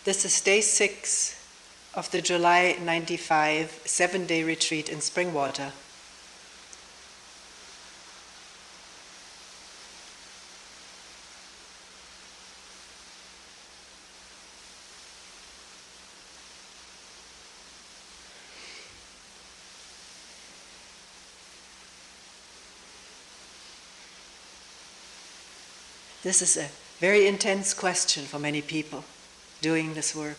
This is day 6 of the July 95 7-day retreat in Springwater. This is a very intense question for many people doing this work.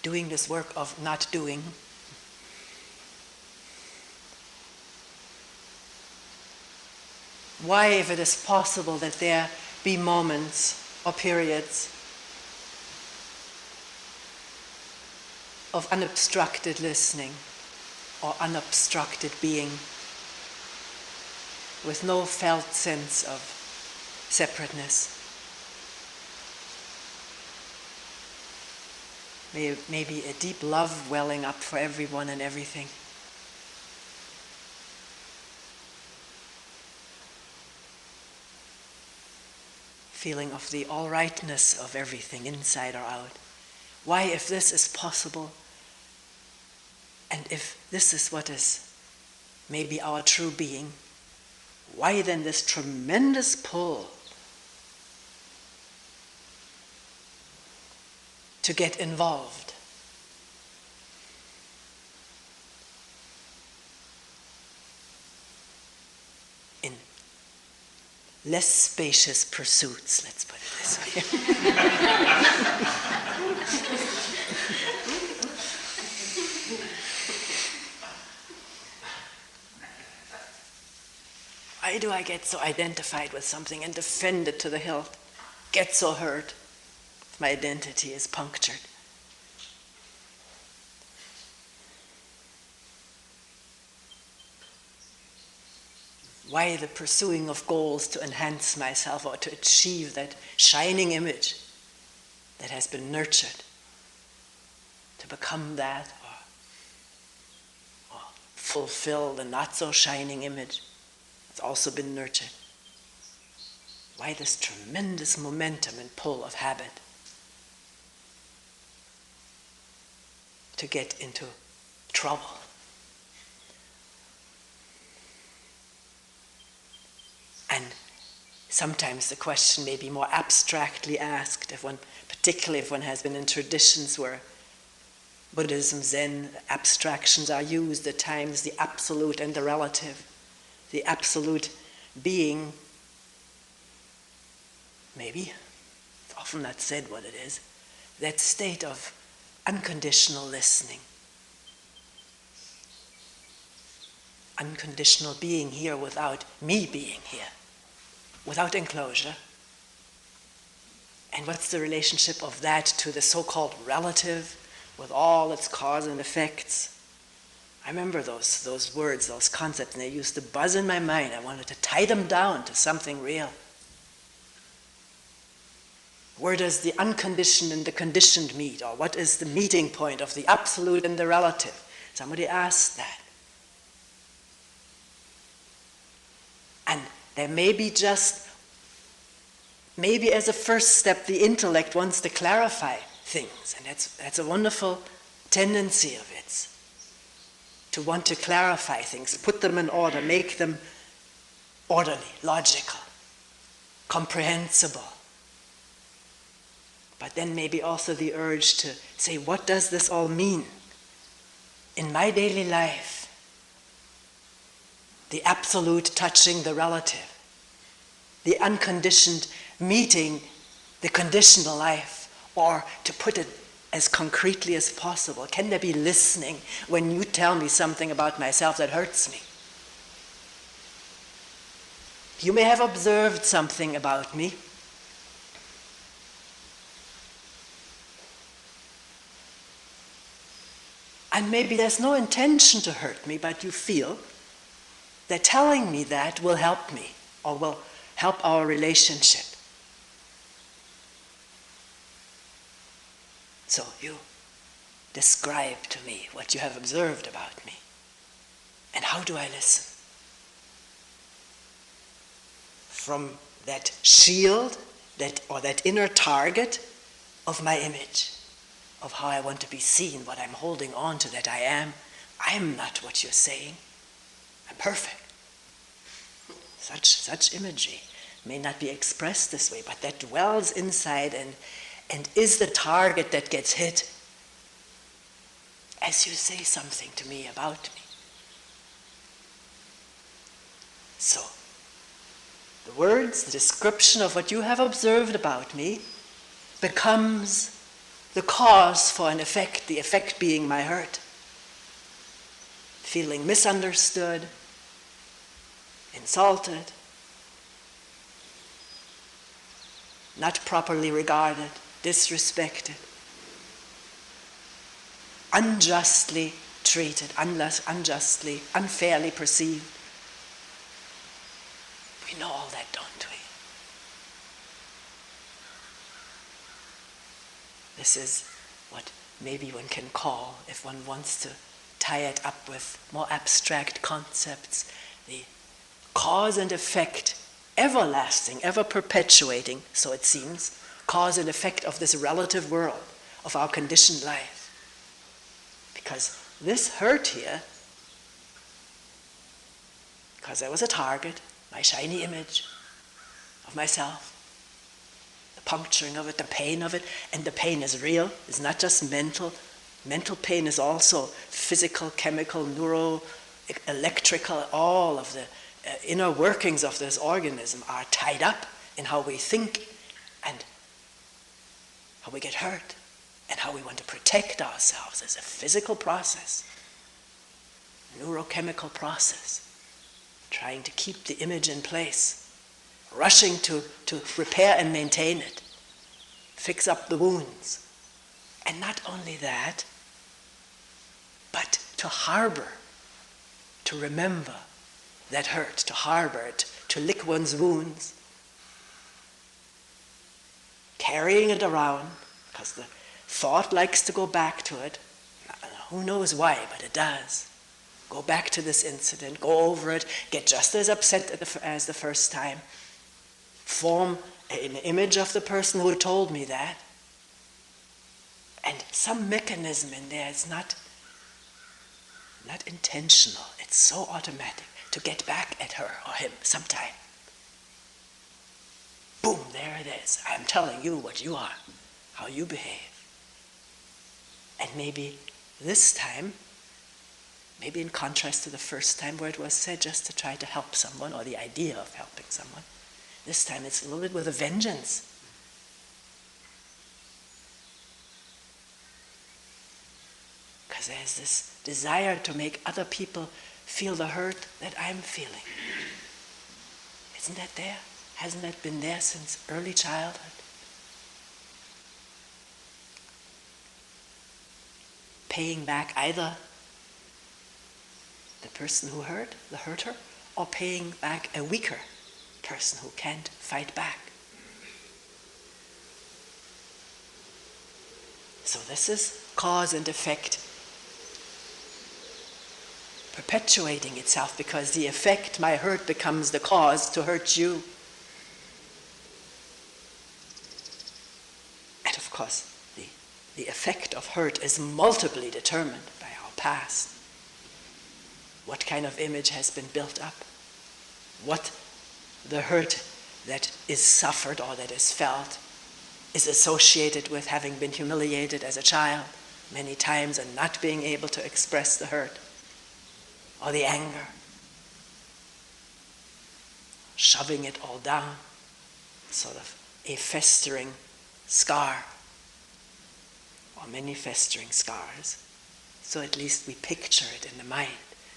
Doing this work of not doing. Why, if it is possible that there be moments or periods of unobstructed listening or unobstructed being, with no felt sense of separateness. Maybe a deep love welling up for everyone and everything. Feeling of the all-rightness of everything, inside or out. Why, if this is possible, and if this is what is maybe our true being, why then this tremendous pull to get involved in less spacious pursuits, let's put it this way. Why do I get so identified with something and defend it to the hilt? Get so hurt if my identity is punctured. Why the pursuing of goals to enhance myself or to achieve that shining image that has been nurtured, to become that or fulfill the not so shining image? It's also been nurtured. Why this tremendous momentum and pull of habit to get into trouble? And sometimes the question may be more abstractly asked, particularly if one has been in traditions where Buddhism, Zen, abstractions are used at times, the absolute and the relative. The absolute being, maybe, it's often not said what it is, that state of unconditional listening. Unconditional being here without me being here, without enclosure. And what's the relationship of that to the so-called relative with all its cause and effects? I remember those words, those concepts, and they used to buzz in my mind. I wanted to tie them down to something real. Where does the unconditioned and the conditioned meet? Or what is the meeting point of the absolute and the relative? Somebody asked that. And there may be maybe as a first step, the intellect wants to clarify things. And that's a wonderful tendency of its. To want to clarify things, put them in order, make them orderly, logical, comprehensible. But then maybe also the urge to say, what does this all mean in my daily life? The absolute touching the relative, the unconditioned meeting the conditional life, or to put it as concretely as possible. Can there be listening when you tell me something about myself that hurts me? You may have observed something about me. And maybe there's no intention to hurt me, but you feel that telling me that will help me, or will help our relationship. So you describe to me what you have observed about me. And how do I listen? From that shield, that inner target of my image, of how I want to be seen, what I'm holding on to that I am. I am not what you're saying. I'm perfect. Such imagery may not be expressed this way, but that dwells inside and is the target that gets hit as you say something to me about me. So, the words, the description of what you have observed about me becomes the cause for an effect, the effect being my hurt. Feeling misunderstood, insulted, not properly regarded, disrespected, unjustly treated, unjustly, unfairly perceived. We know all that, don't we? This is what maybe one can call, if one wants to tie it up with more abstract concepts, the cause and effect, everlasting, ever perpetuating, so it seems, cause and effect of this relative world, of our conditioned life. Because this hurt here, because there was a target, my shiny image of myself, the puncturing of it, the pain of it, and the pain is real, it's not just mental. Mental pain is also physical, chemical, neuro, electrical, all of the inner workings of this organism are tied up in how we think and how we get hurt and how we want to protect ourselves as a physical process, neurochemical process, trying to keep the image in place, rushing to repair and maintain it, fix up the wounds. And not only that, but to harbor, to remember that hurt, to harbor it, to lick one's wounds, carrying it around, because the thought likes to go back to it. Who knows why, but it does. Go back to this incident, go over it, get just as upset as the first time, form an image of the person who told me that, and some mechanism in there is not intentional, it's so automatic, to get back at her or him sometime. Boom, there it is. I'm telling you what you are, how you behave. And maybe this time, maybe in contrast to the first time where it was said just to try to help someone, or the idea of helping someone, this time it's a little bit with a vengeance. Because there's this desire to make other people feel the hurt that I'm feeling. Isn't that there? Hasn't that been there since early childhood? Paying back either the person who hurt, the hurter, or paying back a weaker person who can't fight back. So this is cause and effect perpetuating itself, because the effect, my hurt, becomes the cause to hurt you. And of course, the effect of hurt is multiply determined by our past. What kind of image has been built up? What the hurt that is suffered or that is felt is associated with having been humiliated as a child many times and not being able to express the hurt, or the anger, shoving it all down, sort of a festering scar, or many festering scars. So at least we picture it in the mind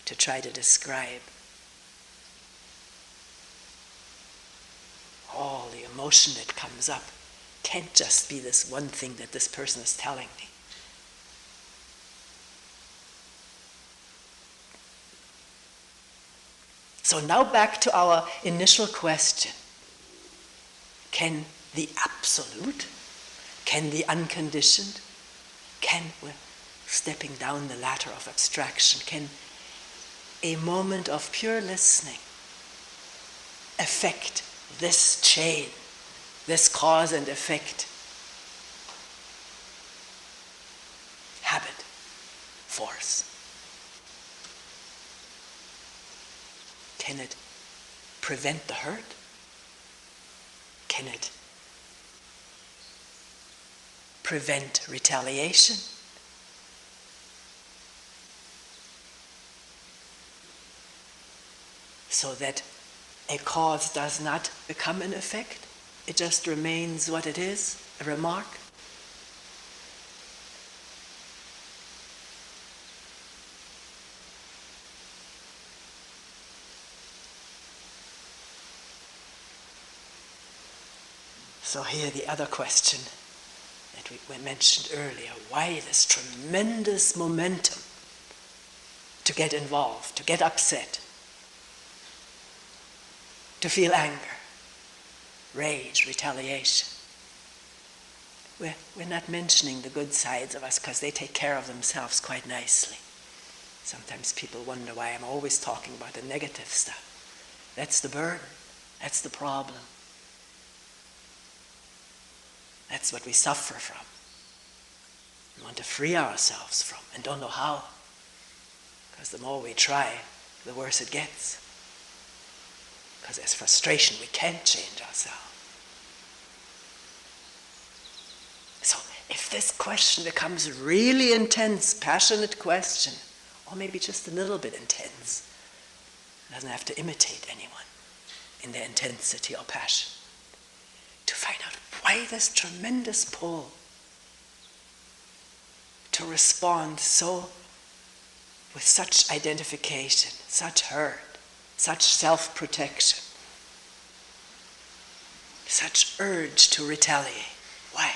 to try to describe all the emotion that comes up. Can't just be this one thing that this person is telling me. So now back to our initial question. Can the absolute, can the unconditioned, we're stepping down the ladder of abstraction, can a moment of pure listening affect this chain, this cause and effect force? Can it prevent the hurt? Can it prevent retaliation? So that a cause does not become an effect, it just remains what it is, a remark. So here the other question that we mentioned earlier, why this tremendous momentum to get involved, to get upset, to feel anger, rage, retaliation? We're not mentioning the good sides of us because they take care of themselves quite nicely. Sometimes people wonder why I'm always talking about the negative stuff. That's the burden. That's the problem. That's what we suffer from. We want to free ourselves from and don't know how. Because the more we try, the worse it gets. Because there's frustration, we can't change ourselves. So if this question becomes really intense, passionate question, or maybe just a little bit intense, it doesn't have to imitate anyone in their intensity or passion. To find out why this tremendous pull to respond so with such identification, such hurt, such self-protection, such urge to retaliate. Why?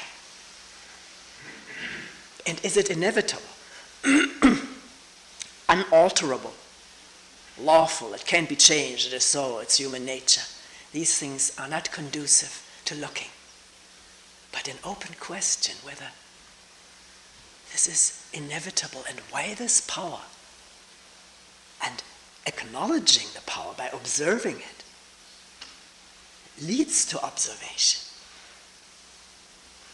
And is it inevitable, unalterable, lawful, it can't be changed, it is so, it's human nature? These things are not conducive to looking, but an open question whether this is inevitable and why this power, and acknowledging the power by observing it leads to observation.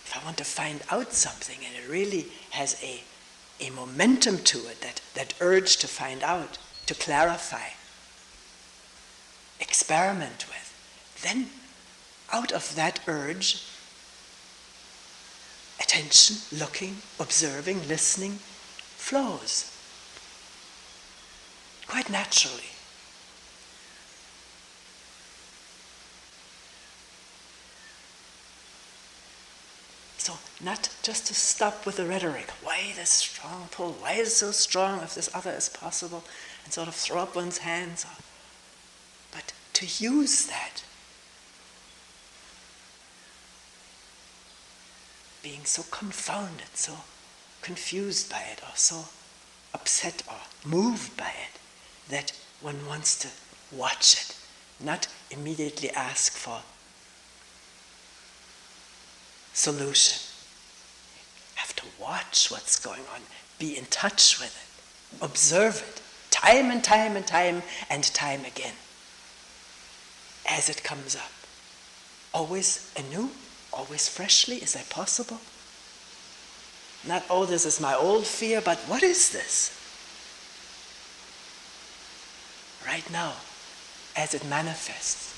If I want to find out something and it really has a momentum to it, that urge to find out, to clarify, experiment with, then out of that urge, attention, looking, observing, listening, flows quite naturally. So not just to stop with the rhetoric, why this strong pull, why is it so strong if this other is possible, and sort of throw up one's hands, but to use that. Being so confounded, so confused by it, or so upset or moved by it, that one wants to watch it, not immediately ask for solution. Have to watch what's going on, be in touch with it, observe it, time and time and time and time again, as it comes up. Always anew, always freshly. Is that possible? Not, oh, this is my old fear, but what is this? Right now, as it manifests.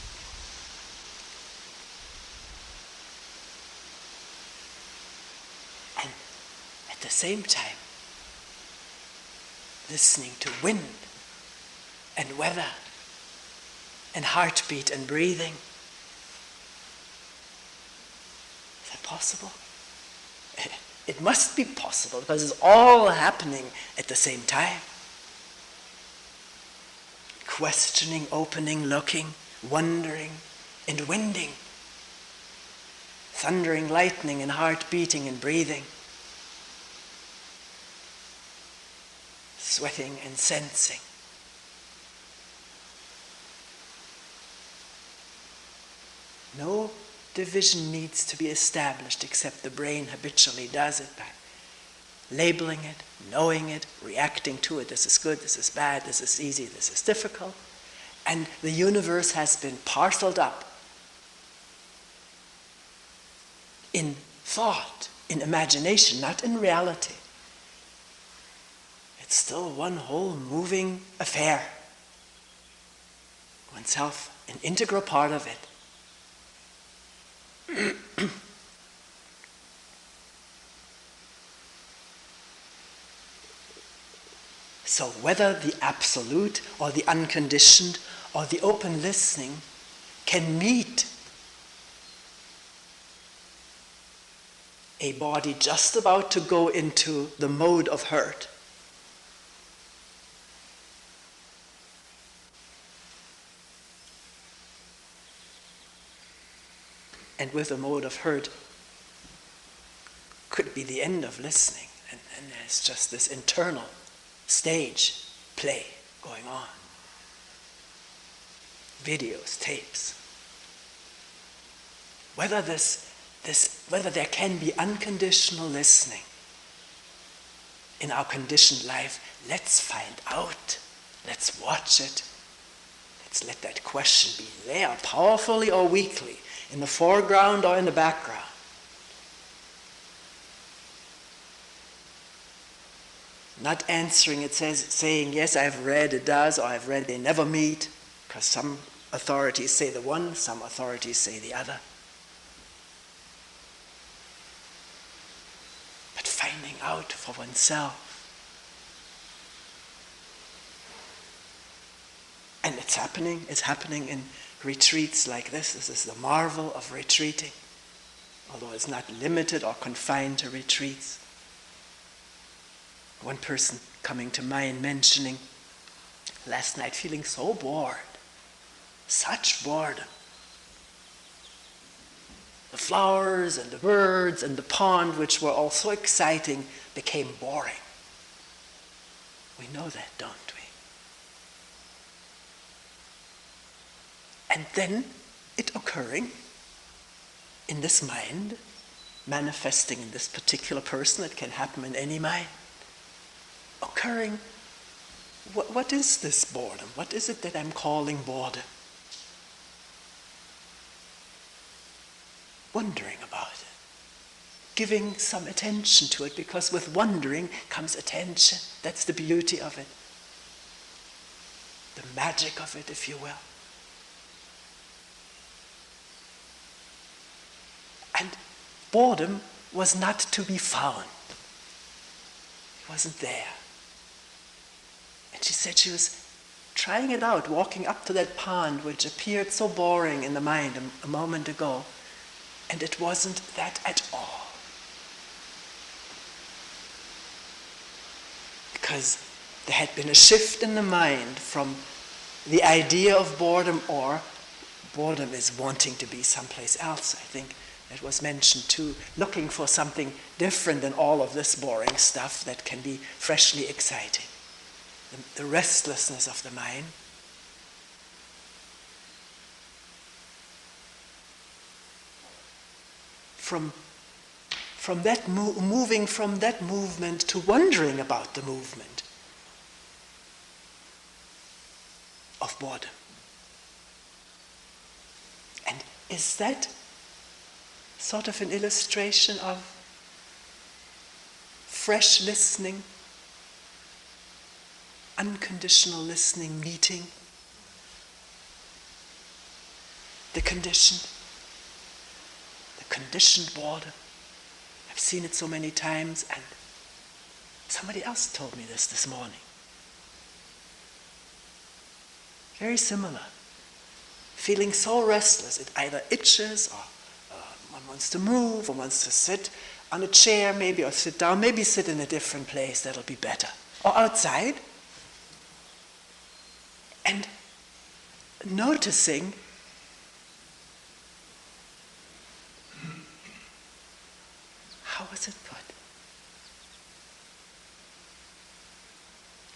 And at the same time, listening to wind and weather and heartbeat and breathing. Is that possible? It must be possible because it's all happening at the same time. Questioning, opening, looking, wondering, and winding. Thundering, lightning, and heart beating and breathing. Sweating and sensing. No division needs to be established except the brain habitually does it by labeling it, knowing it, reacting to it. This is good, this is bad, this is easy, this is difficult. And the universe has been parceled up in thought, in imagination, not in reality. still one whole moving affair. Oneself, an integral part of it. So whether the absolute or the unconditioned or the open listening can meet a body just about to go into the mode of hurt, and with the mode of hurt could be the end of listening, and there's just this internal stage play going on. Videos, tapes. Whether whether there can be unconditional listening in our conditioned life, let's find out. Let's watch it. Let's let that question be there, powerfully or weakly, in the foreground or in the background. Not answering it, saying, yes, I've read it does, or I've read they never meet, because some authorities say the one, some authorities say the other. But finding out for oneself. And it's happening in retreats like this. This is the marvel of retreating, although it's not limited or confined to retreats. One person coming to mind mentioning, last night feeling so bored, such boredom. The flowers and the birds and the pond, which were all so exciting, became boring. We know that, don't we? And then it occurring in this mind, manifesting in this particular person, it can happen in any mind, occurring, what is this boredom? What is it that I'm calling boredom? Wondering about it, giving some attention to it, because with wondering comes attention. That's the beauty of it, the magic of it, if you will. And boredom was not to be found. It wasn't there. And she said she was trying it out, walking up to that pond, which appeared so boring in the mind a moment ago. And it wasn't that at all. Because there had been a shift in the mind from the idea of boredom, or boredom is wanting to be someplace else, I think. It was mentioned too, looking for something different than all of this boring stuff that can be freshly exciting. The restlessness of the mind. From that moving from that movement to wondering about the movement of boredom. And is that sort of an illustration of fresh listening, unconditional listening meeting the conditioned boredom? I've seen it so many times, and somebody else told me this morning. Very similar. Feeling so restless, it either itches, or one wants to move, or wants to sit on a chair maybe, or sit down, maybe sit in a different place, that'll be better. Or outside. And noticing how was it put?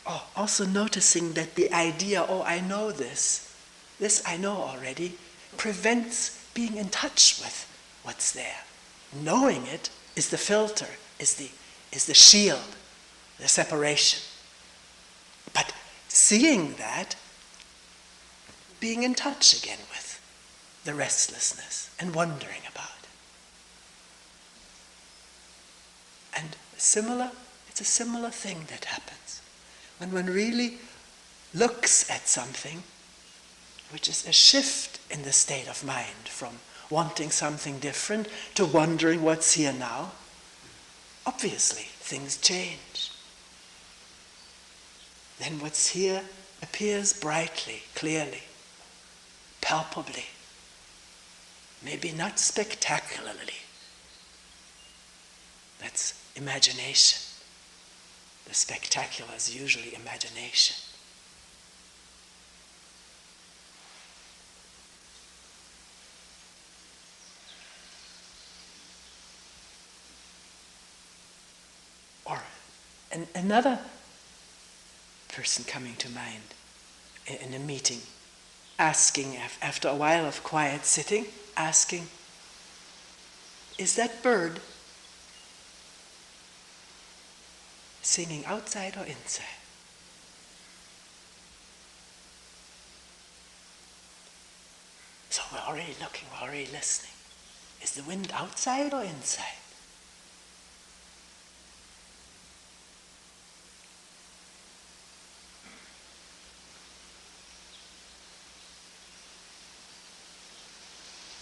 Oh, also noticing that the idea, oh, I know this I know already, prevents being in touch with what's there. Knowing it is the filter, is the shield, the separation. But seeing that, being in touch again with the restlessness and wondering about it. And it's a similar thing that happens. when one really looks at something, which is a shift in the state of mind from wanting something different to wondering what's here now, obviously things change. Then what's here appears brightly, clearly, palpably, maybe not spectacularly. That's imagination. The spectacular is usually imagination. Or another person coming to mind in a meeting, asking, after a while of quiet sitting, asking, is that bird singing outside or inside? So we're already looking, we're already listening. Is the wind outside or inside?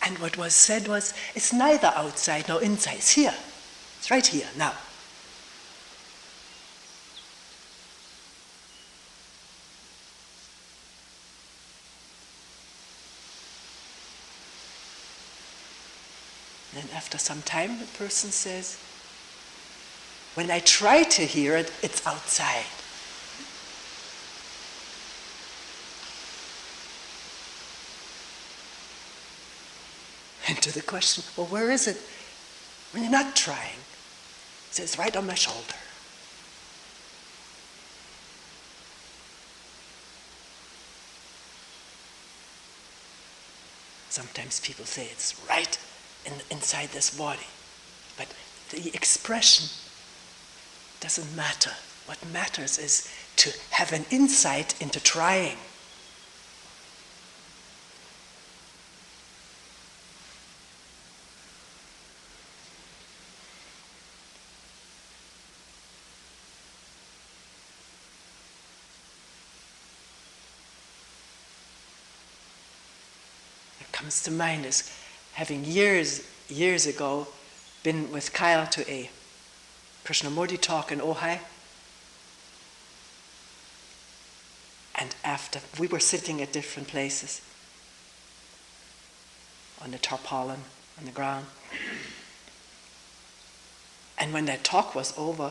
And what was said was, it's neither outside nor inside, it's here. It's right here, now. And after some time, the person says, when I try to hear it, it's outside. And to the question, well, where is it when you're not trying? He says, right on my shoulder. Sometimes people say it's right inside this body. But the expression doesn't matter. What matters is to have an insight into trying. Comes to mind is having years ago been with Kyle to a Krishnamurti talk in Ojai. And after, we were sitting at different places on the tarpaulin, on the ground. And when that talk was over,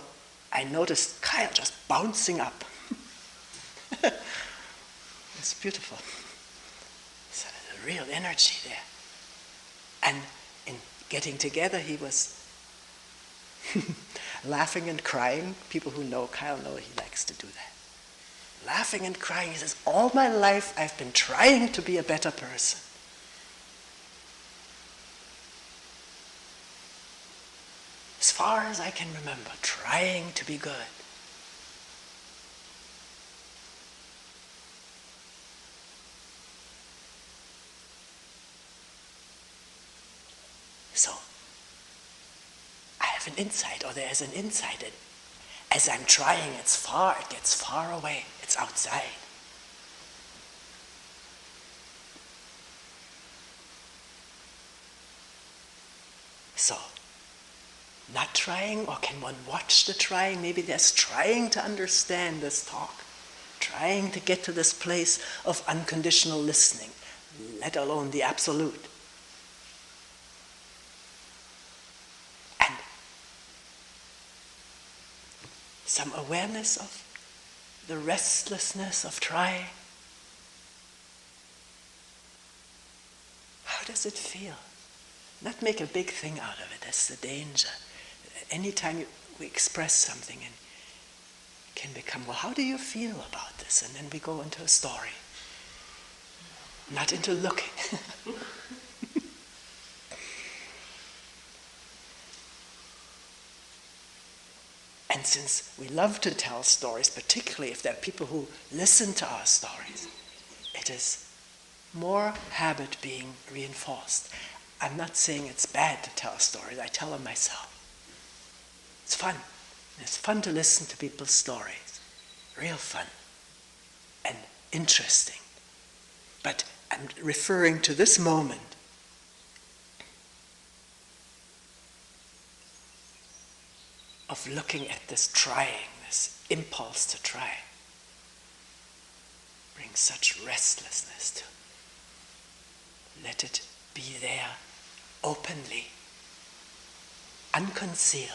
I noticed Kyle just bouncing up. It's beautiful. Real energy there. And in getting together, he was laughing and crying. People who know Kyle know he likes to do that. Laughing and crying. He says, all my life I've been trying to be a better person. As far as I can remember, trying to be good. So, I have an insight, or there is an insight that as I'm trying, it gets far away, it's outside. So, not trying, or can one watch the trying? Maybe there's trying to understand this talk, trying to get to this place of unconditional listening, let alone the absolute. Some awareness of the restlessness of trying. How does it feel? Not make a big thing out of it, that's the danger. Anytime we express something and can become, well, how do you feel about this? And then we go into a story, not into looking. And since we love to tell stories, particularly if there are people who listen to our stories, it is more habit being reinforced. I'm not saying it's bad to tell stories, I tell them myself. It's fun. It's fun to listen to people's stories. real fun and interesting. But I'm referring to this moment of looking at this trying, this impulse to try, brings such restlessness to let it be there openly, unconcealed.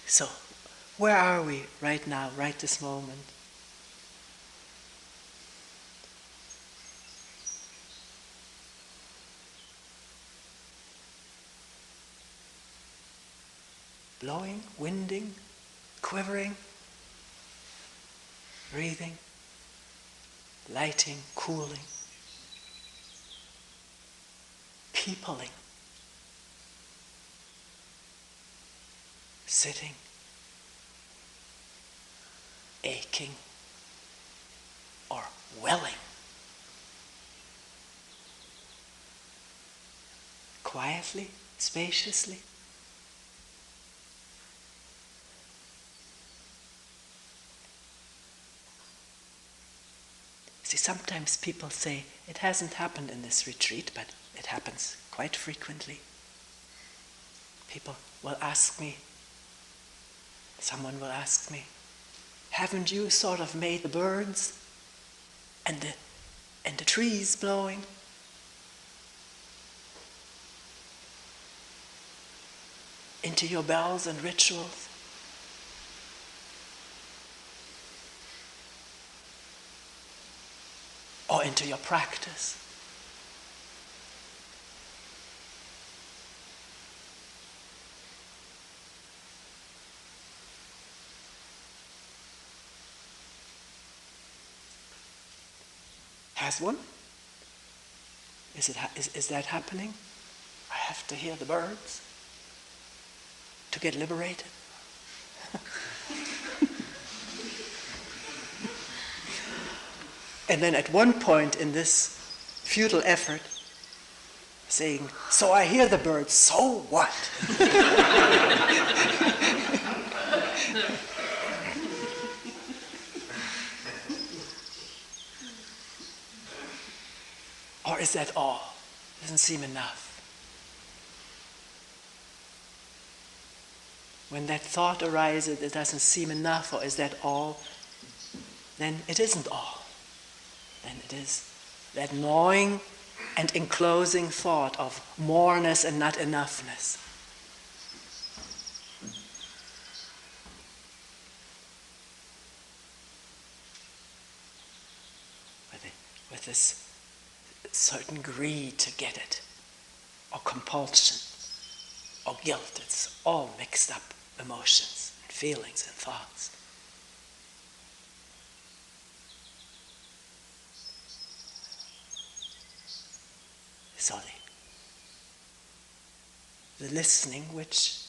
So, where are we right now, right this moment? Blowing, winding, quivering, breathing, lighting, cooling, peopling, sitting, aching, or welling, quietly, spaciously. See, sometimes people say, it hasn't happened in this retreat, but it happens quite frequently. People will ask me, someone will ask me, haven't you sort of made the birds and the trees blowing into your bells and rituals? Or into your practice? Has one? Is that happening? I have to hear the birds to get liberated? And then at one point in this futile effort, saying, so I hear the birds, so what? Or is that all? Doesn't seem enough. When that thought arises, it doesn't seem enough, or is that all? Then it isn't all. Then it is that gnawing and enclosing thought of moreness and not enoughness. With this certain greed to get it, or compulsion, or guilt. It's all mixed up emotions and feelings and thoughts. So the listening which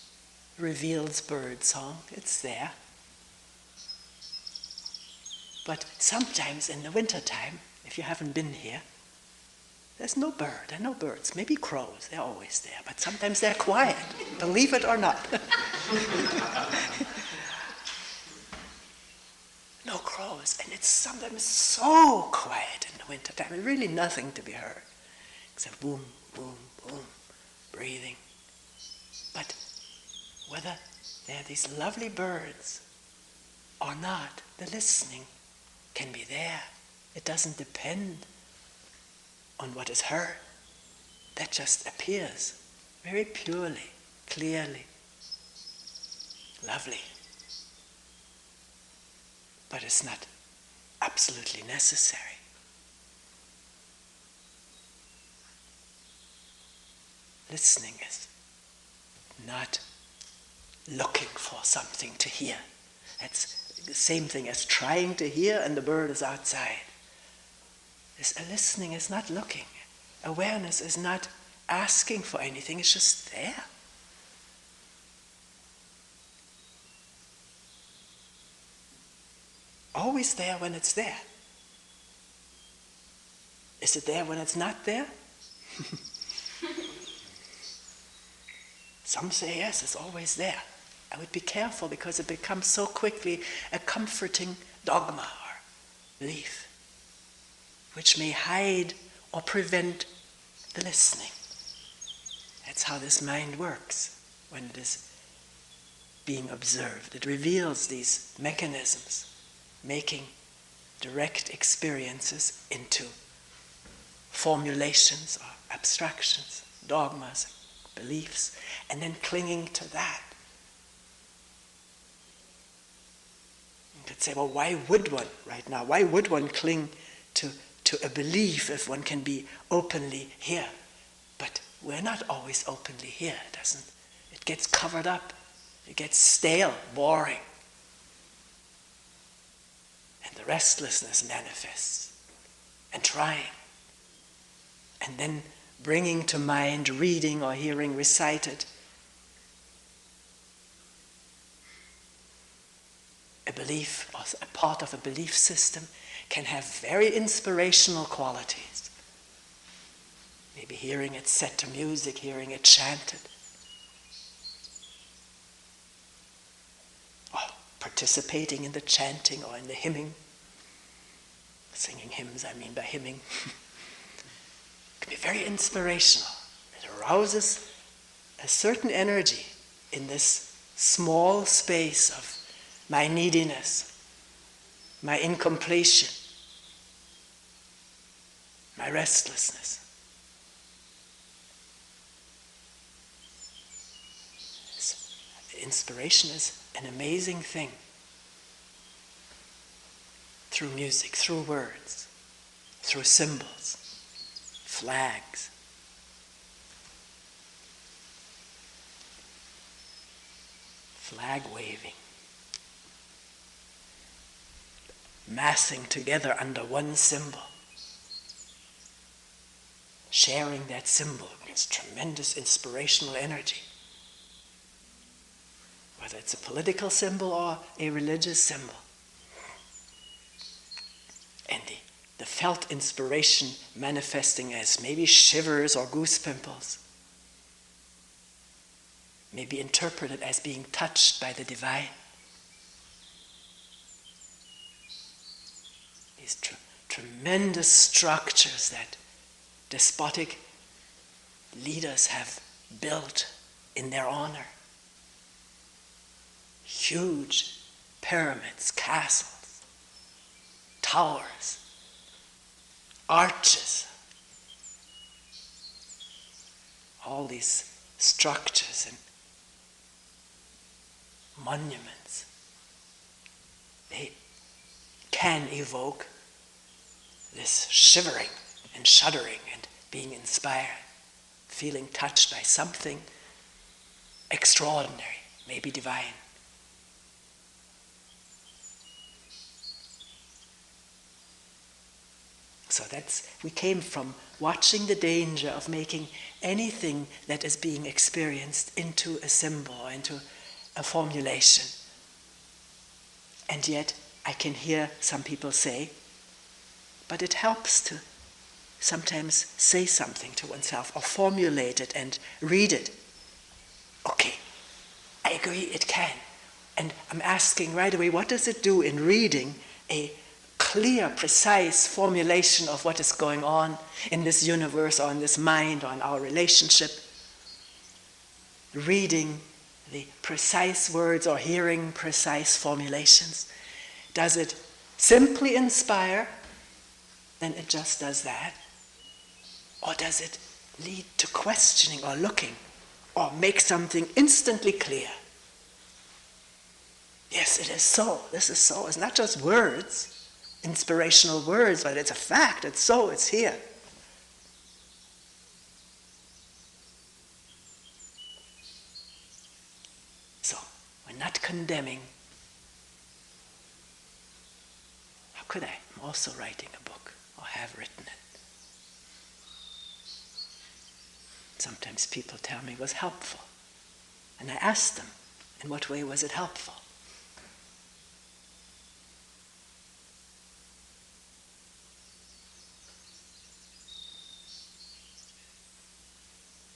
reveals bird song, it's there. But sometimes in the wintertime, if you haven't been here, there's no bird, there are no birds. Maybe crows, they're always there, but sometimes they're quiet, believe it or not. No crows, and it's sometimes so quiet in the wintertime, really nothing to be heard, except boom, boom, boom, breathing. But whether there are these lovely birds or not, the listening can be there. It doesn't depend on what is heard. That just appears very purely, clearly, lovely. But it's not absolutely necessary. Listening is not looking for something to hear. That's the same thing as trying to hear and the bird is outside. Listening is not looking. Awareness is not asking for anything, it's just there. Always there when it's there. Is it there when it's not there? Some say yes, it's always there. I would be careful because it becomes so quickly a comforting dogma or belief, which may hide or prevent the listening. That's how this mind works when it is being observed. It reveals these mechanisms, making direct experiences into formulations or abstractions, dogmas, beliefs, and then clinging to that. You could say, well, why would one right now? Why would one cling to a belief if one can be openly here? But we're not always openly here, it gets covered up, it gets stale, boring. And the restlessness manifests, and trying. And then bringing to mind, reading or hearing recited, a belief or a part of a belief system can have very inspirational qualities. Maybe hearing it set to music, hearing it chanted. Or participating in the chanting or in the hymning. Singing hymns, I mean by hymning. It can be very inspirational. It arouses a certain energy in this small space of my neediness, my incompletion, my restlessness. Inspiration is an amazing thing. Through music, through words, through symbols, flags. Flag waving. Massing together under one symbol. Sharing that symbol gives tremendous inspirational energy. Whether it's a political symbol or a religious symbol. And the felt inspiration manifesting as maybe shivers or goose pimples. May be interpreted as being touched by the divine. These tremendous structures that despotic leaders have built in their honor. Huge pyramids, castles, towers, arches, all these structures and monuments, they can evoke this shivering and shuddering and being inspired, feeling touched by something extraordinary, maybe divine. So we came from watching the danger of making anything that is being experienced into a symbol, into a formulation. And yet I can hear some people say, but it helps to sometimes say something to oneself or formulate it and read it. Okay, I agree it can. And I'm asking right away, what does it do in reading a clear, precise formulation of what is going on in this universe or in this mind or in our relationship? Reading the precise words or hearing precise formulations. Does it simply inspire? Then it just does that. Or does it lead to questioning or looking or make something instantly clear? Yes, it is so. This is so. It's not just words, inspirational words, but it's a fact. It's so. It's here. So, we're not condemning. How could I? I'm also writing a book, or have written it. Sometimes people tell me it was helpful. And I ask them, in what way was it helpful?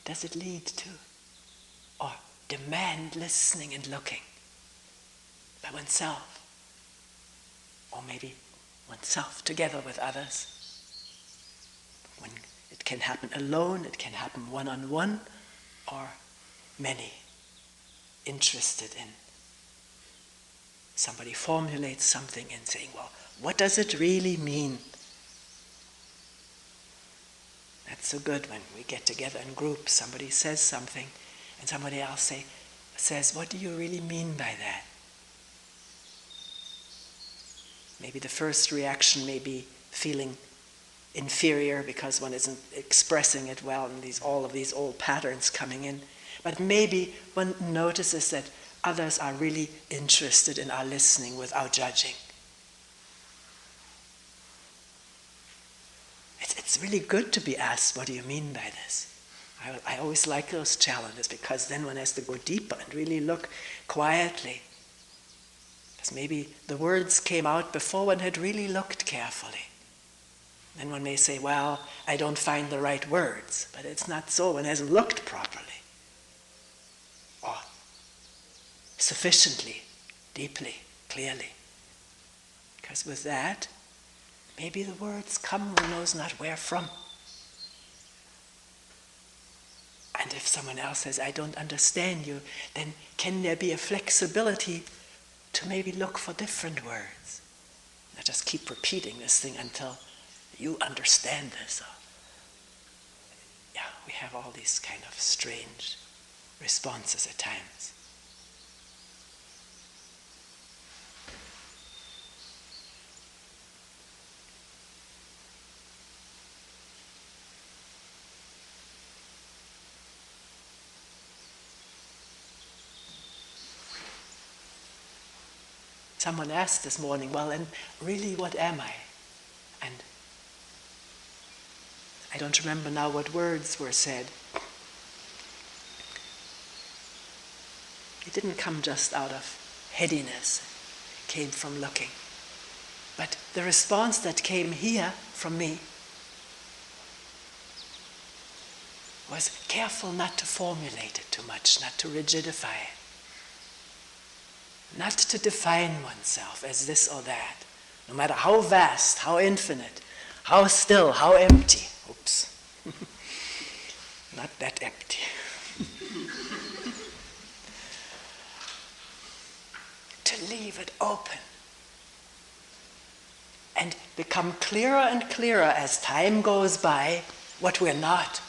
Does it lead to or demand listening and looking by oneself? Or maybe oneself together with others? When it can happen alone, it can happen one-on-one, or many interested in somebody formulates something and saying, well, what does it really mean? That's so good when we get together in groups, somebody says something, and somebody else says, what do you really mean by that? Maybe the first reaction may be feeling inferior because one isn't expressing it well, and all of these old patterns coming in. But maybe one notices that others are really interested in our listening without judging. It's really good to be asked, what do you mean by this? I always like those challenges, because then one has to go deeper and really look quietly. Because maybe the words came out before one had really looked carefully. Then one may say, well, I don't find the right words. But it's not so. One hasn't looked properly, or sufficiently, deeply, clearly. Because with that, maybe the words come one knows not where from. And if someone else says, I don't understand you, then can there be a flexibility to maybe look for different words? Not just keep repeating this thing until you understand this. Yeah, we have all these kind of strange responses at times. Someone asked this morning, well, and really, what am I? And I don't remember now what words were said. It didn't come just out of headiness. It came from looking. But the response that came here from me was careful not to formulate it too much, not to rigidify it. Not to define oneself as this or that, no matter how vast, how infinite, how still, how empty. Oops. Not that empty. To leave it open and become clearer and clearer as time goes by what we're not,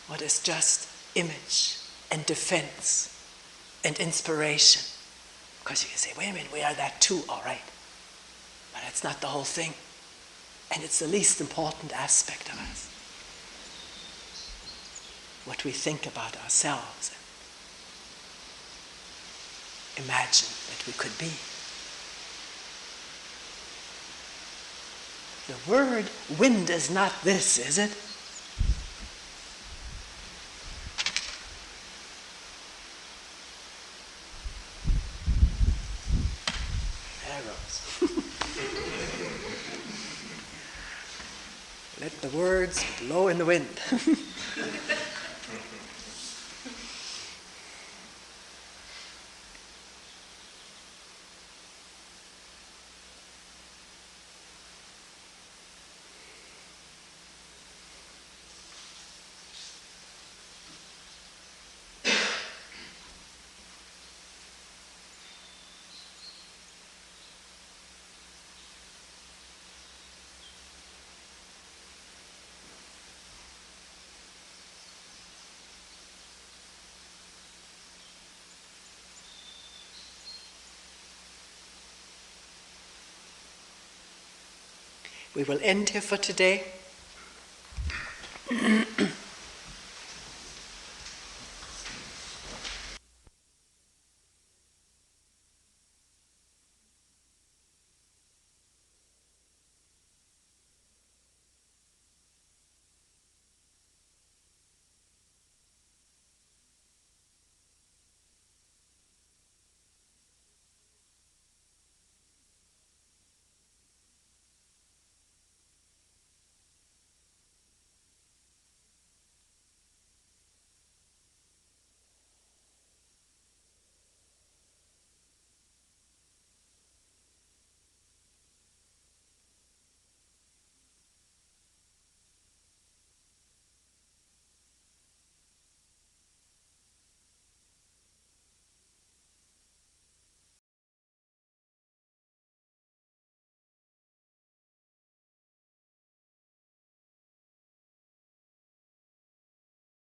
what is just image and defense and inspiration. Because you can say, wait a minute, we are that too, all right. But it's not the whole thing. And it's the least important aspect of us. What we think about ourselves and imagine that we could be. The word wind is not this, is it? Let the words blow in the wind. We will end here for today.